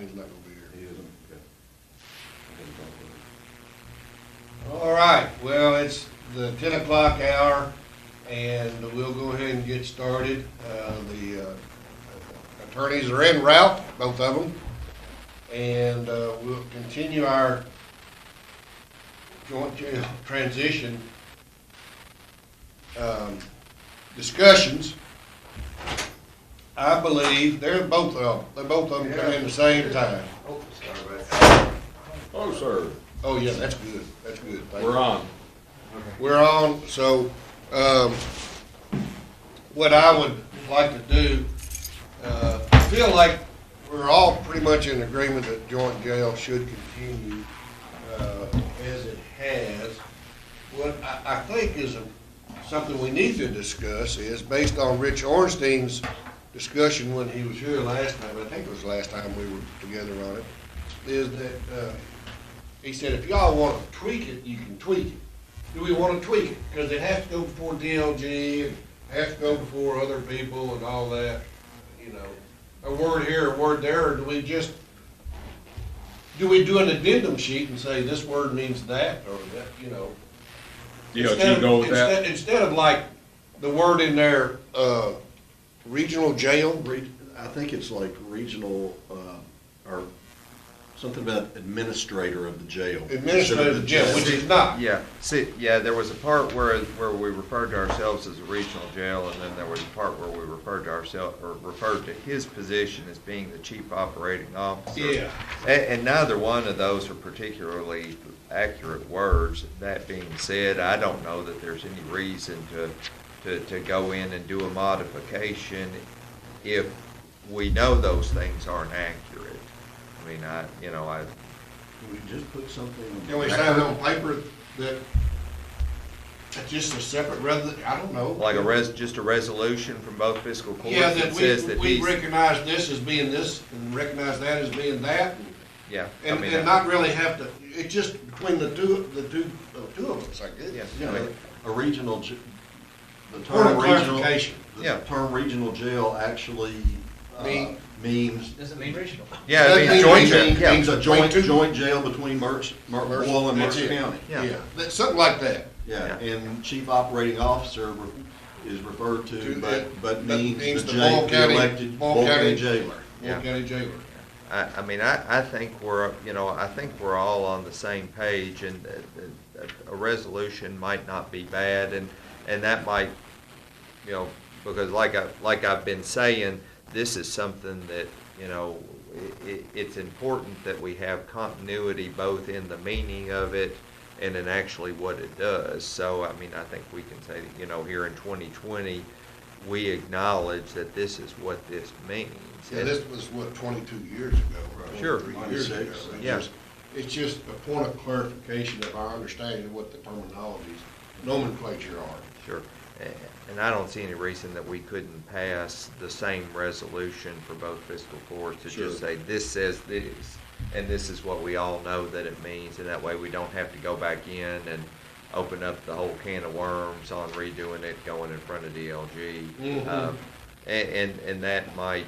He's not gonna be here. He isn't, okay. All right, well, it's the 10 o'clock hour, and we'll go ahead and get started. The attorneys are en route, both of them, and we'll continue our joint jail transition discussions. I believe they're both of them come in the same time. Oh, sir. Oh, yeah, that's good, that's good. Thank you. We're on. We're on, so, what I would like to do, I feel like we're all pretty much in agreement that joint jail should continue, as it has. What I think is something we need to discuss is, based on Rich Ornstein's discussion when he was here last time, I think it was the last time we were together on it, is that, he said, if y'all want to tweak it, you can tweak it. Do we want to tweak it? Because it has to go before DLG, and has to go before other people and all that, you know. A word here, a word there, or do we do an addendum sheet and say this word means that, or that, you know? DLG go with that? Instead of like the word in there, regional jail. I think it's like regional, or something about administrator of the jail. Administrator of the jail, which is not. Yeah, see, yeah, there was a part where we referred to ourselves as a regional jail, and then there was a part where we referred to ourselves, or referred to his position as being the chief operating officer. Yeah. And neither one of those are particularly accurate words. That being said, I don't know that there's any reason to go in and do a modification if we know those things aren't accurate. I mean, Can we just put something? Can we sign on paper that it's just a separate I don't know. like just a resolution from both fiscal courts Yeah, that says that we he's, recognize this as being this, and recognize that as being that. yeah, And, I mean, and not really have to, it's just between the two of us, I guess. yeah, You I know, mean, a regional, the Point of term regional, clarification. Yeah. the term regional jail actually means. Doesn't mean regional. yeah, That I mean, means- joint means- jail, yeah, Means a Between two- joint jail between Boyle and That's Mercer it. County. Yeah. That's something like that. Yeah, Yeah. and chief operating officer is referred to, but means the Boyle County- elected Boyle Boyle County- County jailer. Yeah. Boyle County jailer. I mean, I think we're all on the same page, and a resolution might not be bad, and that might, because like I've been saying, this is something that, it's important that we have continuity both in the meaning of it and in actually what it does. So, I mean, I think we can say, here in 2020, we acknowledge that this is what this means. Yeah, And- this was, 22 years ago, right? Sure. 23 years ago. 96. Yeah. It's just a point of clarification of our understanding of what the terminologies, nomenclature are. Sure. And I don't see any reason that we couldn't pass the same resolution for both fiscal courts to just say, this says this, and this is what we all know that it means, and that way we don't have to go back in and open up the whole can of worms on redoing it, going in front of DLG. Mhm. And that might,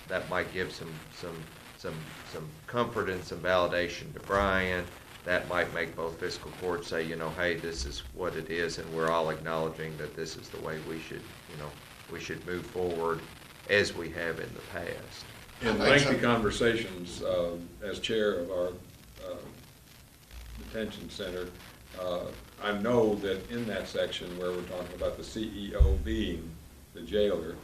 that might give some comfort and some validation to Brian. That might make both fiscal courts say, hey, this is what it is, and we're all acknowledging that this is the way we should move forward as we have in the past. In lengthy conversations, as chair of our detention center, I know that in that section where we're talking about the CEO being the jailer,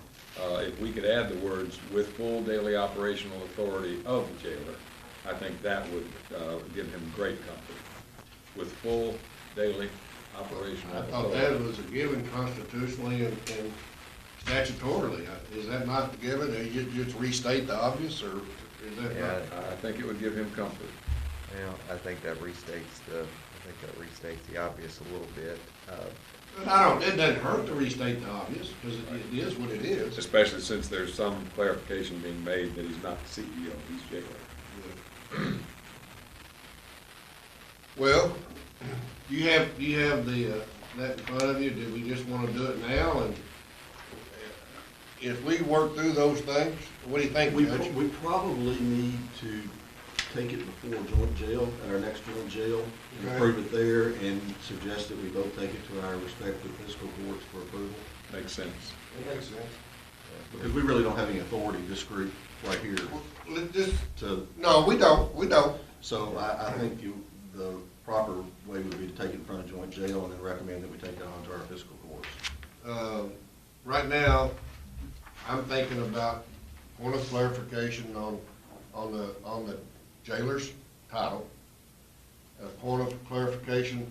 if we could add the words "with full daily operational authority of the jailer," I think that would give him great comfort. With full daily operational I authority. thought that was a given constitutionally and statutorily. Is that not the given? You just restate the obvious, or is that Yeah. not? I think it would give him comfort. I think that restates the obvious a little bit. But it doesn't hurt to restate the obvious, because it is what it is. Especially since there's some clarification being made that he's not the CEO, he's jailer. Well, you have the, that in front of you. Do we just want to do it now? And if we work through those things, what do you think, We, Judge? we probably need to take it before joint jail, at our next joint jail, and Okay. approve it there, and suggest that we both take it to our respective fiscal courts for approval. Makes sense. That makes sense. Because we really don't have any authority, this group right here, Just, to, no, we don't. so I think the proper way would be to take it in front of joint jail and then recommend that we take it on to our fiscal courts. Right now, I'm thinking about point of clarification on the jailer's title, and a point of clarification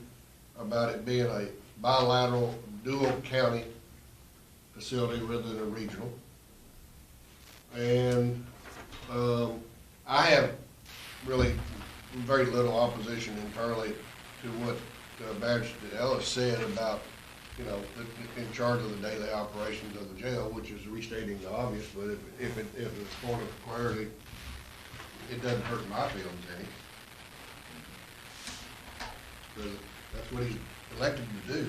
about it being a bilateral dual county facility rather than a regional. And I have really very little opposition internally to what Magistrate Ellis said about, you know, in charge of the daily operations of the jail, which is restating the obvious, but if it's point of clarity, it doesn't hurt my feelings any. Because that's what he's elected to do.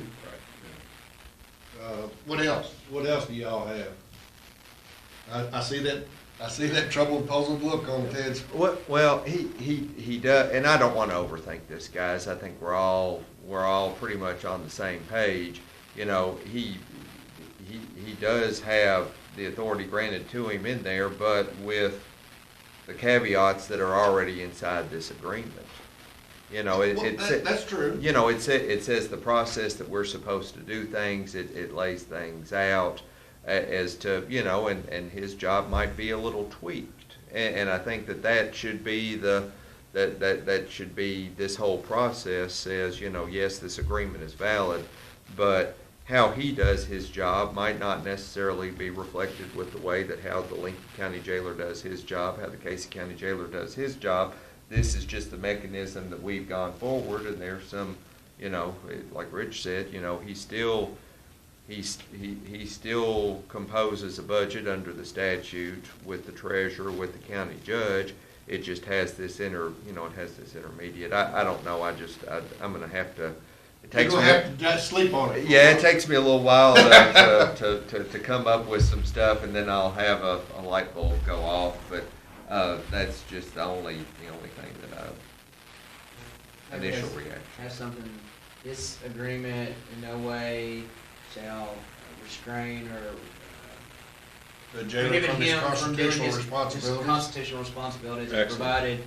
What else? What else do y'all have? I see that troubled, puzzled look on Ted's. Well, he does, and I don't want to overthink this, guys. I think we're all pretty much on the same page. You know, he does have the authority granted to him in there, but with the caveats that are already inside this agreement. You know, That's true. You know, it says the process that we're supposed to do things. It lays things out as to, you know, and his job might be a little tweaked. And I think that should be that should be this whole process says, you know, yes, this agreement is valid, but how he does his job might not necessarily be reflected with the way that how the Lincoln County jailer does his job, how the Casey County jailer does his job. This is just the mechanism that we've gone forward, and there's some, you know, like Rich said, you know, he still composes a budget under the statute with the treasurer, with the county judge. It just has this it has this intermediate. I don't know. I'm gonna have to. It takes You're me. gonna have to just sleep on it. Yeah, it takes me a little while to come up with some stuff, and then I'll have a light bulb go off. But that's just the only thing that initial reaction. Have something, this agreement in no way shall restrain or The jailer prohibit from his him from doing constitutional his responsibilities. constitutional responsibilities as Excellent. provided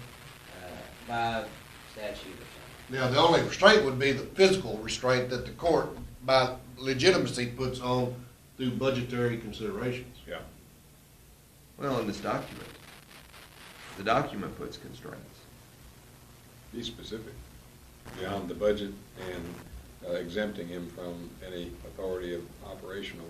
by statute or something. Now, the only restraint would be the physical restraint that the court, by legitimacy, puts on through budgetary considerations. Yeah. Well, in this document, the document puts constraints. Be specific, beyond the budget and exempting him from any authority of operational.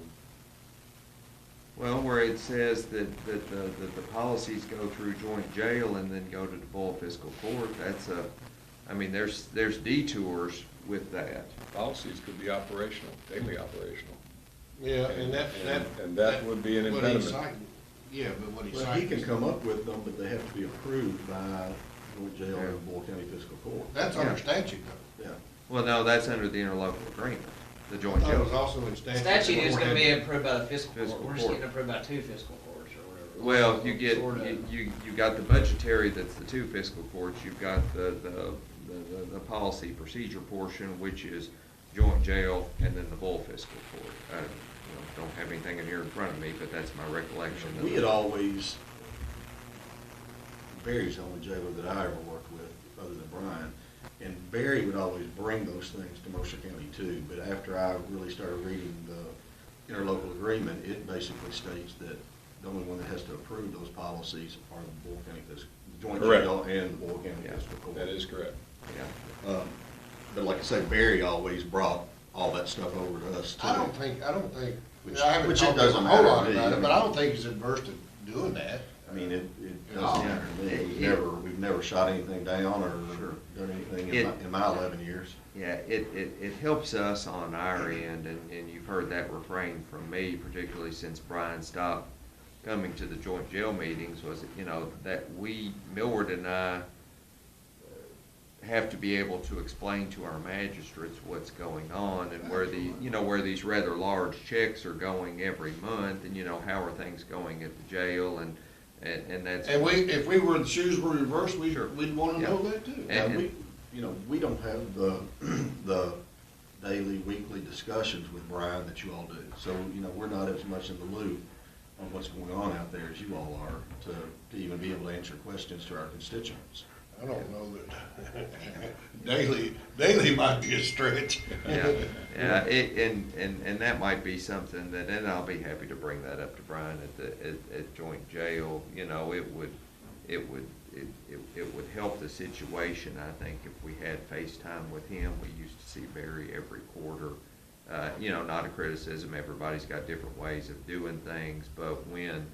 Well, where it says that the policies go through joint jail and then go to the Boyle Fiscal Court, there's detours with that. Policies could be operational, daily operational. Yeah, And that would be an what he's impediment. citing. Yeah, but what he's Well, citing. he can come up with them, but they have to be approved by joint jail and Boyle County Fiscal Court. That's Yeah. under statute, though. Yeah. Well, no, that's under the interlocal agreement, the I joint thought it was jail. also in statute. Statute is gonna be beforehand. approved by the fiscal Fiscal court, we're just court. getting approved by two fiscal courts or whatever. Well, you get, Sort of. you got the budgetary, that's the two fiscal courts, you've got the policy procedure portion, which is joint jail, and then the Boyle Fiscal Court. Don't have anything in here in front of me, but that's my recollection. We had always, Barry's the only jailer that I ever worked with, other than Brian, and Barry would always bring those things to Mercer County too, but after I really started reading the interlocal agreement, it basically states that the only one that has to approve those policies are the Boyle County Fiscal, the joint Correct. jail and the Boyle County Yeah. Fiscal Court. That is correct. Yeah. But like I said, Barry always brought all that stuff over to us too. I don't think, Which- I haven't which it talked to him doesn't a whole matter lot to me. about I it, but mean- I don't think he's adverse to doing that. I mean, it Oh. doesn't matter to me. We've never shot anything down or done anything in my 11 years. Yeah, it helps us on our end, and you've heard that refrain from me, particularly since Brian stopped coming to the joint jail meetings, was, that Milward and I have to be able to explain to our magistrates what's going on and where where these rather large checks are going every month, and how are things going at the jail, and that's. And if we were, the shoes were reversed, we'd wanna know Yeah. that too. And- we don't have the daily, weekly discussions with Brian that you all do. So, we're not as much in the loop on what's going on out there as you all are to even be able to answer questions to our constituents. I don't know that daily might be a stretch. Yeah, and that might be something that, and I'll be happy to bring that up to Brian at joint jail. It would help the situation, I think, if we had FaceTime with him. We used to see Barry every quarter. Not a criticism, everybody's got different ways of doing things, but when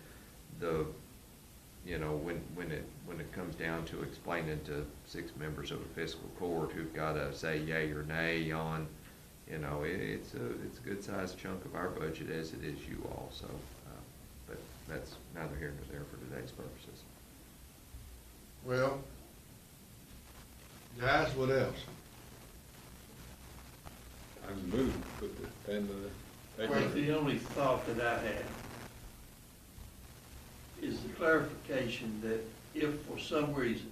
when it comes down to explaining to 6 members of a fiscal court who've got to say yay or nay on, it's a good sized chunk of our budget as it is you all, so, but that's neither here nor there for today's purposes. Well, guys, what else? I'm moved to put the pen to the Well, paper. the only thought that I had is the clarification that if for some reason,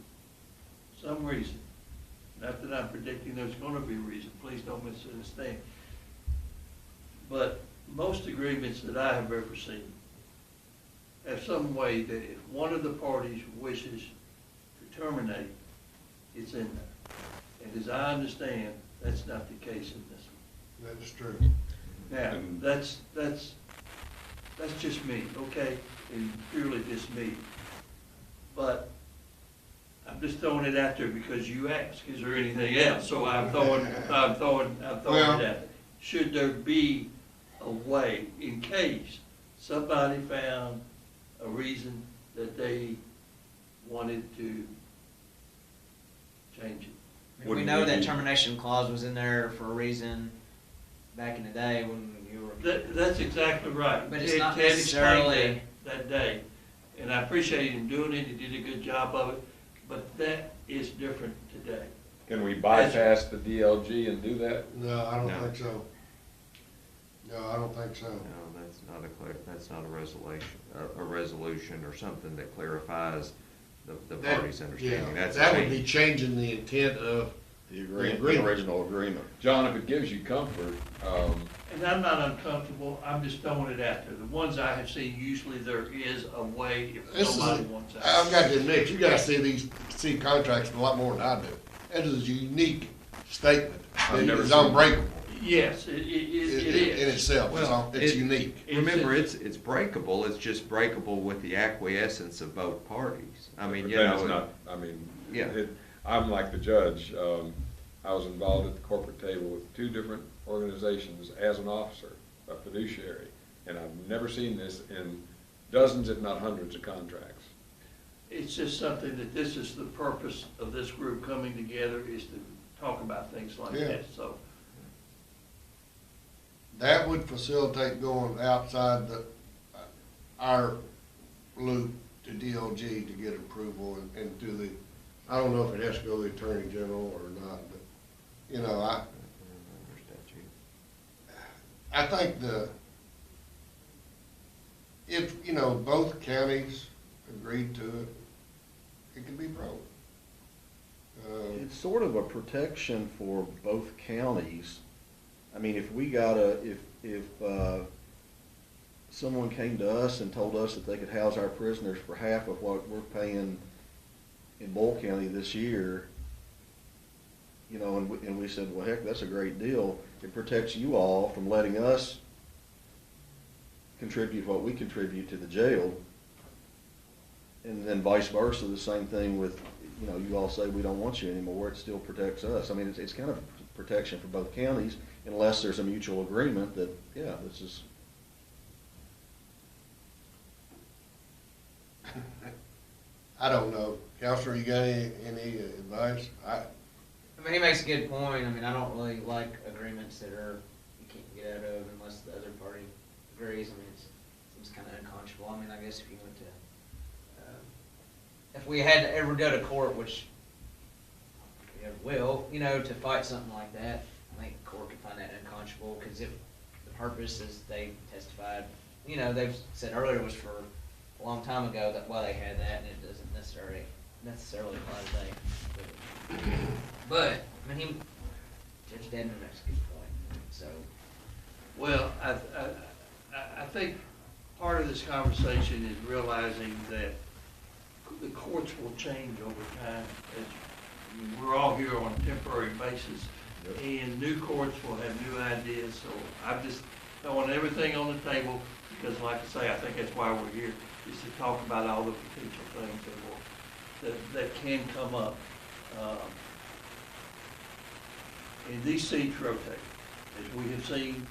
not that I'm predicting there's gonna be a reason, please don't misunderstand, but most agreements that I have ever seen have some way that if one of the parties wishes to terminate, it's in there. And as I understand, that's not the case in this one. That is true. Now, that's just me, okay, and purely just me. But I'm just throwing it out there because you asked, is there anything else? So I'm throwing it out there. Should there be a way, in case somebody found a reason that they wanted to change it? We know that termination clause was in there for a reason back in the day when you were. That's exactly right. But it's Ted- not Ted explained necessarily- that day, and I appreciate him doing it, he did a good job of it, but that is different today. Can we bypass the DLG and do that? No, I don't No. think so. No, I don't think so. No, that's not a resolution or something that clarifies the That- parties' understanding. Yeah, That's that a would be change. changing the intent of The agreement. original agreement. John, if it gives you comfort, And I'm not uncomfortable, I'm just throwing it out there. The ones I have seen, usually there is a way if nobody wants that. I've got to admit, you guys see contracts a lot more than I do. That is a unique statement. I've never It's seen it. unbreakable. Yes, it In is. itself, Well, it's unique. Remember, it's breakable, it's just breakable with the acquiescence of both parties. I mean, but you then it's know. not, I mean, Yeah. I'm like the judge. I was involved at the corporate table with 2 different organizations as an officer, a fiduciary, and I've never seen this in dozens, if not hundreds, of contracts. It's just something that this is the purpose of this group coming together, is to talk about things like Yeah. this, so. That would facilitate going outside our loop to DLG to get approval and do the, I don't know if it has to go to the Attorney General or not, but, I think if, both counties agreed to it, it could be broke. It's sort of a protection for both counties. I mean, if someone came to us and told us that they could house our prisoners for half of what we're paying in Boyle County this year, and we said, well, heck, that's a great deal. It protects you all from letting us contribute what we contribute to the jail. And then vice versa, the same thing with, you all say we don't want you anymore, it still protects us. I mean, it's kind of protection for both counties, unless there's a mutual agreement that, yeah, this is. I don't know. Counselor, you got any advice? I mean, he makes a good point. I mean, I don't really like agreements that you can't get out of unless the other party agrees. I mean, it seems kind of unconscionable. I mean, I guess if you went to, if we had to ever go to court, which you ever will, you know, to fight something like that, I think the court could find that unconscionable, because if the purpose, as they testified, you know, they've said earlier, was for a long time ago, that why they had that, and it doesn't necessarily apply today. But, I mean, Judge Dedman makes a good point, so. Well, I think part of this conversation is realizing that the courts will change over time. I mean, we're all here on a temporary basis, and new courts will have new ideas, so I'm just throwing everything on the table, because like I say, I think that's why we're here, is to talk about all the potential things that can come up. And these seats rotate, as we have seen.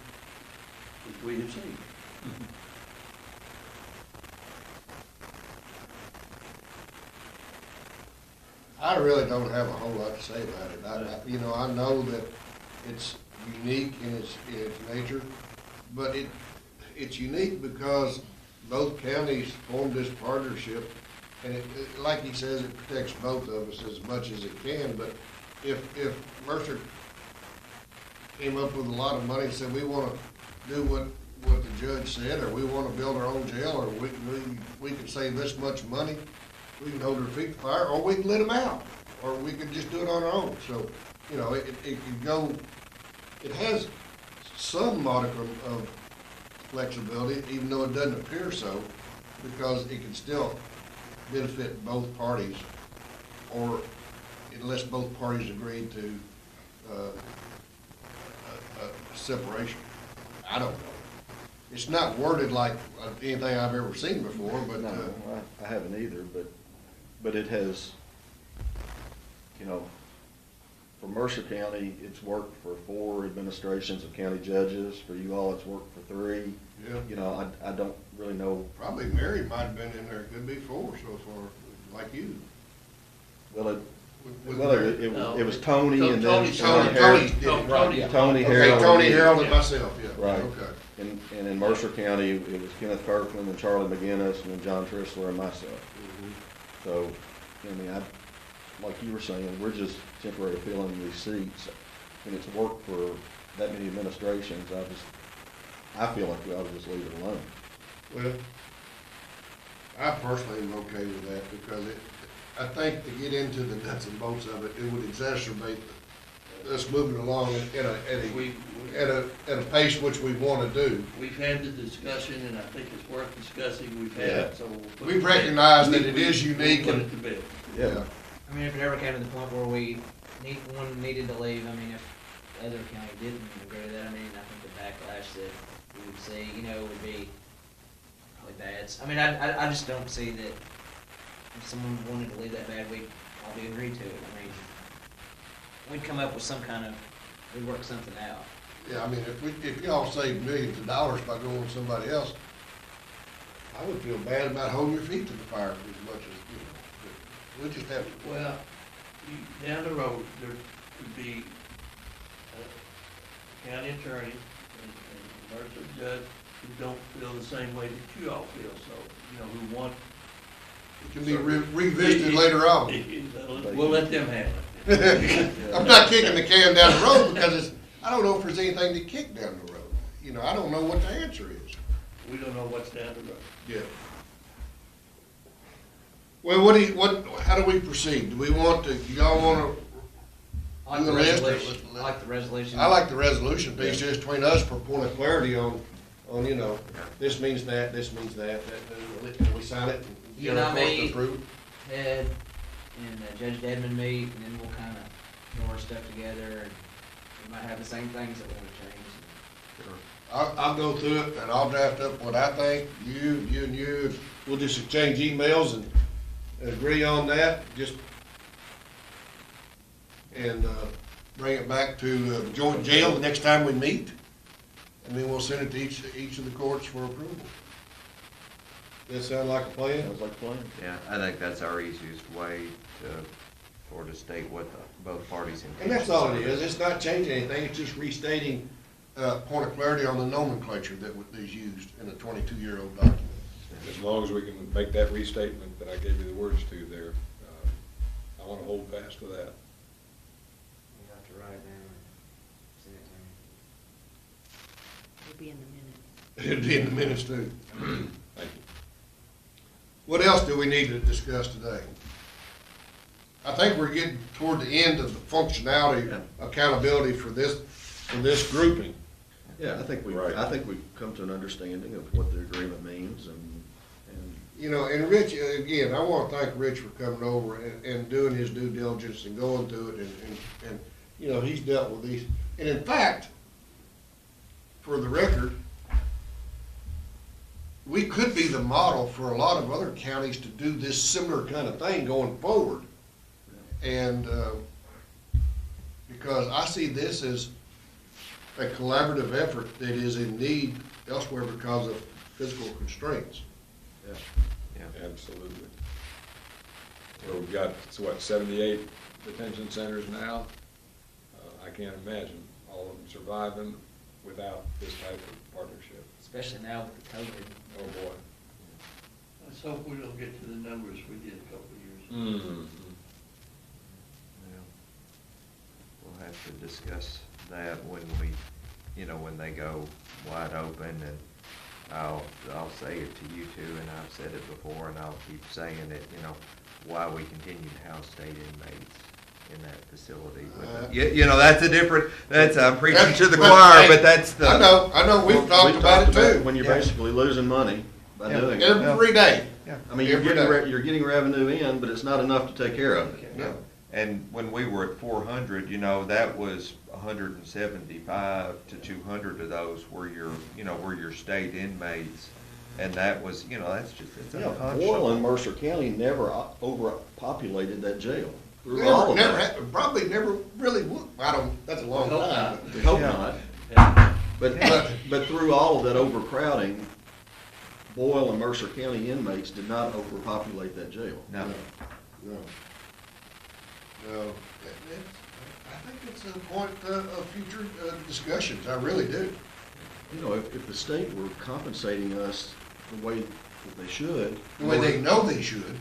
I really don't have a whole lot to say about it. You know, I know that it's unique in its nature, but it's unique because both counties formed this partnership, and like he says, it protects both of us as much as it can. But if Mercer came up with a lot of money and said, we want to do what the judge said, or we want to build our own jail, or we can save this much money, we can hold our feet to the fire, or we can let them out, or we can just do it on our own. So, you know, it can go, it has some modicum of flexibility, even though it doesn't appear so, because it can still benefit both parties, or unless both parties agree to separation. I don't know. It's not worded like anything I've ever seen before, but. No, I haven't either, but it has, you know, for Mercer County, it's worked for 4 administrations of county judges. For you all, it's worked for 3. Yeah. You know, I don't really know. Probably Mary might have been in there, could be 4 so far, like you. Well, With it was Tony and then Tony Herron. did it, right. Tony, Okay, Herron. Tony, Harold, and myself, yeah. Right. Okay. And in Mercer County, it was Kenneth Kirkland and Charlie McGinnis and then John Trissler and myself. So, I mean, like you were saying, we're just temporarily filling these seats, and it's worked for that many administrations. I feel like we ought to just leave it alone. Well, I personally am okay with that, because I think to get into the nuts and bolts of it, it would exacerbate us moving along at a pace which we want to do. We've had the discussion, and I think it's worth discussing. We've had it, so. We recognize that it is unique. Put it to bed. Yeah. I mean, if it ever came to the point where one needed to leave, I mean, if the other county didn't agree to that, I mean, I think the backlash that we would see, you know, would be really bad. I mean, I just don't see that if someone wanted to leave that bad, we'd all be agreed to it. I mean, we'd come up with some kind of, we'd work something out. Yeah, I mean, if y'all save millions of dollars by going with somebody else, I would feel bad about holding your feet to the fire as much as, you know, we just have to. Well, down the road, there could be a county attorney and Mercer judge who don't feel the same way that you all feel, so, you know, who want. It can be revisited later on. We'll let them handle it. I'm not kicking the can down the road, because I don't know if there's anything to kick down the road. You know, I don't know what the answer is. We don't know what's down the road. Yeah. Well, how do we proceed? Do we want to, do y'all want to? I like the resolution. I like the resolution. I like the resolution piece, just between us for point of clarity on, you know, this means that, and we sign it and You get our and court I to meet, approve. Ted and Judge Dedman meet, and then we'll kind of throw our stuff together, and we might have the same things that we want to change. I'll go through it and I'll draft up what I think, you, and we'll just exchange emails and agree on that, and bring it back to the joint jail the next time we meet, and then we'll send it to each of the courts for approval. That sound like a plan? Sounds like a plan. Yeah, I think that's our easiest way to state what both parties intend. And that's all it is. It's not changing anything. It's just restating point of clarity on the nomenclature that is used in a 22-year-old document. As long as we can make that restatement that I gave you the words to there, I want to hold fast to that. write it down and send it to me. It'll be in the minutes. It'll be in the minutes too. Thank you. What else do we need to discuss today? I think we're getting toward the end of the functionality, accountability for this grouping. Yeah, I think Right. we've come to an understanding of what the agreement means and You know, and Rich, again, I want to thank Rich for coming over and doing his due diligence and going through it and, you know, he's dealt with these. And in fact, for the record, we could be the model for a lot of other counties to do this similar kind of thing going forward. And, because I see this as a collaborative effort that is in need elsewhere because of physical constraints. yeah. Absolutely. So we've got, so what, 78 detention centers now? I can't imagine all of them surviving without this type of partnership. Especially now with the COVID. Oh, boy. Let's hope we don't get to the numbers we did a couple of years ago. Mm-hmm. Yeah. We'll have to discuss that when we, you know, when they go wide open, and I'll say it to you two, and I've said it before, and I'll keep saying it, you know, why we continue to house state inmates in that facility. You know, that's a different, I'm preaching to the choir, but that's the. I know, we've talked about it too. When you're basically losing money by doing it. Every day. I mean, you're getting revenue in, but it's not enough to take care of it. Yeah. And when we were at 400, you know, that was 175 to 200 of those were your state inmates. And that was, you know, that's just, it's Yeah, unconscionable. Boyle and Mercer County never overpopulated that jail. Through all of that. Probably never really would. That's a long time. We hope Yeah. not. But through all of that overcrowding, Boyle and Mercer County inmates did not overpopulate that jail. No. No. I think it's a point of future discussions. I really do. You know, if the state were compensating us the way that they should. The way they know they should.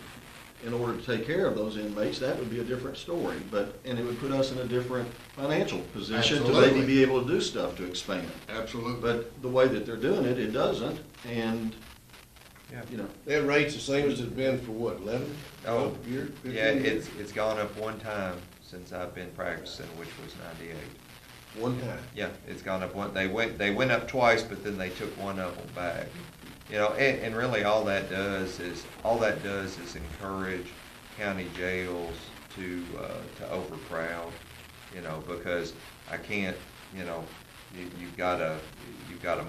In order to take care of those inmates, that would be a different story, and it would put us in a different financial position to Absolutely. maybe be able to do stuff to expand. Absolutely. But the way that they're doing it, it doesn't, and, Yeah. you know. That rate's the same as it's been for what, 11? Oh, 12 years? 15 Yeah, years? it's gone up one time since I've been practicing, which was 98. One time. Yeah, it's gone up one, they went up twice, but then they took one of them back. You know, and really all that does is encourage county jails to overcrowd, you know, because I can't, you know, you've got a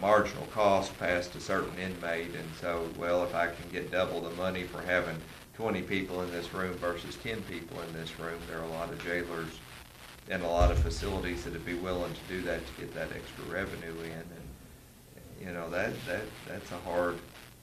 marginal cost past a certain inmate, and so, well, if I can get double the money for having 20 people in this room versus 10 people in this room, there are a lot of jailers and a lot of facilities that'd be willing to do that to get that extra revenue in, and you know, that's a hard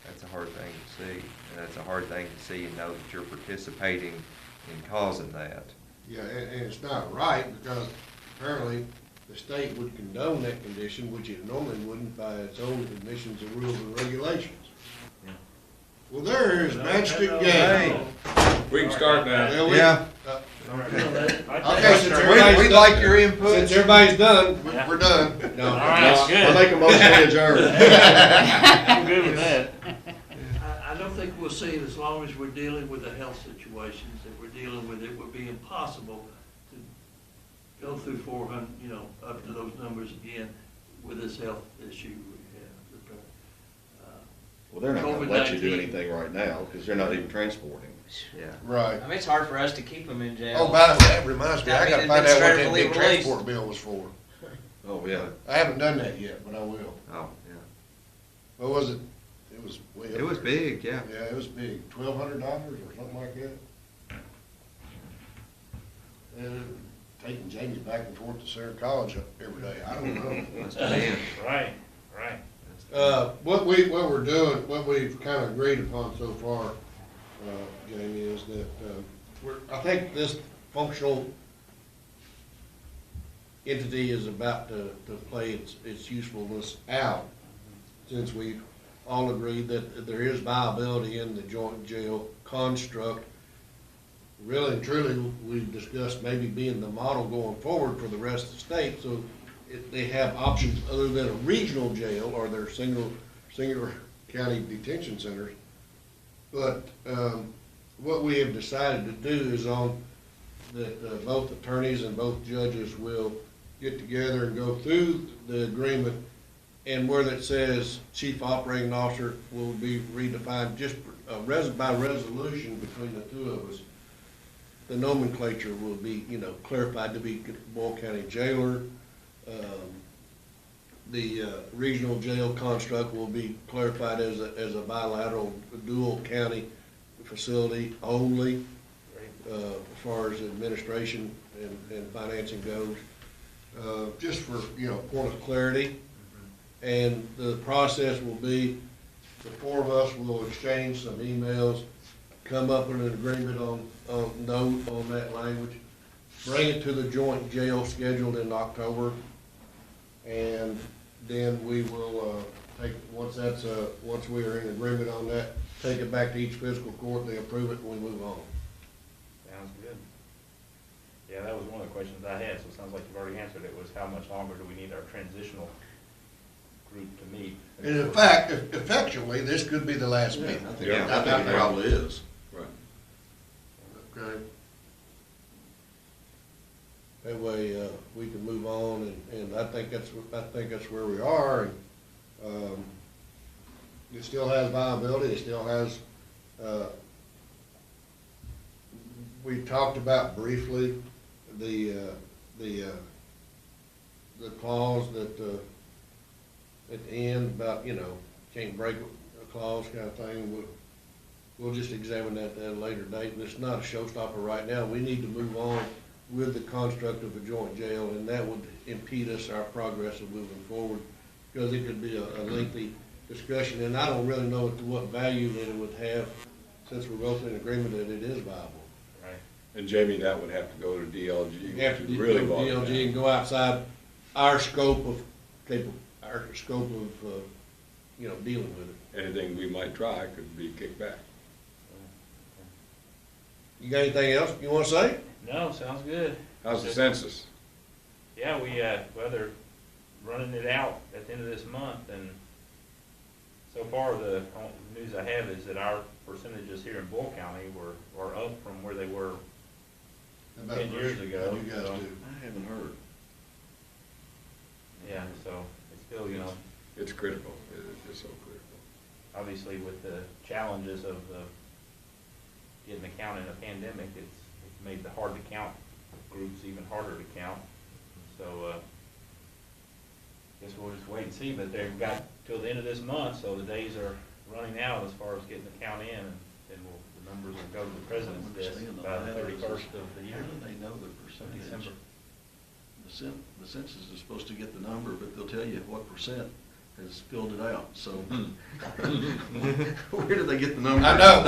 thing to see, and that's a hard thing to see and know that you're participating in causing that. Yeah, and it's not right because apparently the state would condone that condition, which it normally wouldn't by its own admissions and rules and regulations. Yeah. Well, there is Magistrate Gay. We can start now. Well, we- Yeah. Okay, since We'd like your input. Since everybody's done, we're done. No. All right, good. I make a motion to adjourn. I'm good with that. I don't think we'll see it as long as we're dealing with the health situations that we're dealing with. It would be impossible to go through 400, you know, up to those numbers again with this health issue we have. Well, they're not gonna let you do COVID-19. anything right now, because they're not even transporting. Yeah. Right. I mean, it's hard for us to keep them in jail. Oh, by the way, that reminds me, I I gotta mean, find out what that administratively big released. transport bill was for. Oh, yeah. I haven't done that yet, but I will. Oh, yeah. What was it? It was way up It was there. big, yeah. Yeah, it was big, $1,200 or something like that. And taking Jamie back and forth to Sarah College every day, I don't know. Must have been. Right, right. What we're doing, what we've kind of agreed upon so far, Jamie, is that, I think this functional entity is about to play its usefulness out, since we've all agreed that there is viability in the joint jail construct really and truly, we discussed maybe being the model going forward for the rest of the state, so they have options other than a regional jail or their singular county detention centers. But, what we have decided to do is that both attorneys and both judges will get together and go through the agreement, and where that says chief operating officer will be redefined just by resolution between the two of us. The nomenclature will be, clarified to be Boyle County jailer. The regional jail construct will be clarified as a bilateral dual county facility only, as far as administration and financing goes. Just for, point of clarity. And the process will be, the four of us will exchange some emails, come up with an agreement note on that language, bring it to the joint jail scheduled in October, and then we will, once we are in agreement on that, take it back to each fiscal court, they approve it, and we move on. Sounds good. Yeah, that was one of the questions I had, so it sounds like you've already answered it, was how much longer do we need our transitional group to meet? And in fact, effectually, this could be the last meeting. I think it probably is. Right. Okay. That way, we can move on, and I think that's where we are, and, it still has viability, it still has, we talked about briefly the clause that, at the end about, can't break a clause kind of thing. We'll just examine that at a later date, but it's not a showstopper right now. We need to move on with the construct of a joint jail, and that would impede our progress of moving forward, because it could be a lengthy discussion, and I don't really know what value that it would have, since we're both in agreement that it is viable. Right. And Jamie, that would have to go to DLG. You have to which is go really to bogged DLG down. and go outside our scope of, dealing with it. Anything we might try could be kicked back. You got anything else you want to say? No, sounds good. How's the census? Yeah, well, they're running it out at the end of this month, and so far the news I have is that our percentages here in Boyle County are up from where they were 10 years ago. You guys so, do. I haven't heard. Yeah, so it's still, It's critical. It's just so critical. obviously with the challenges of getting the count in a pandemic, it's made the hard to count groups even harder to count. So, guess we'll just wait and see, but they've got till the end of this month, so the days are running out as far as getting the count in, and then the numbers will go to the president's desk by the 31st of the year. How do they know the percentage? December. The census is supposed to get the number, but they'll tell you what percent has filled it out, so. Where do they get the number? I know.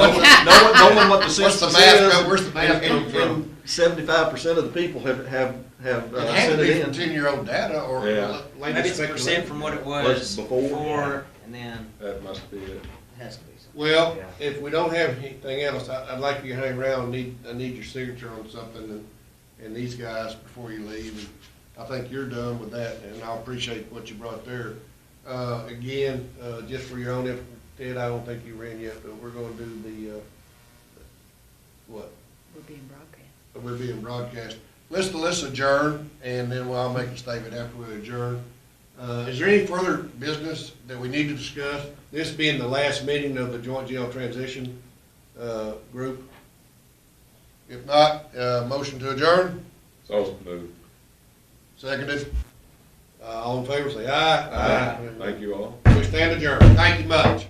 Knowing what the census What's the math is. Where's the math come from? 75% of the people have It had sent to be it from in. 10-year-old data, or Yeah. Maybe it's a percent from what it was Before. before, and then That must be it. it has to be something. Well, Yeah. if we don't have anything else, I'd like you to hang around, I need your signature on something, and these guys before you leave, and I think you're done with that, and I appreciate what you brought there. Again, just for your own info, Ted, I don't think you ran yet, but we're gonna do the, what? We're being broadcast. We're being broadcast. Let's adjourn, and then I'll make a statement after we adjourn. Is there any further business that we need to discuss? This being the last meeting of the joint jail transition, group? If not, motion to adjourn, So moved. seconded. All in favor, say aye. Thank you all. We stand adjourned. Thank you much.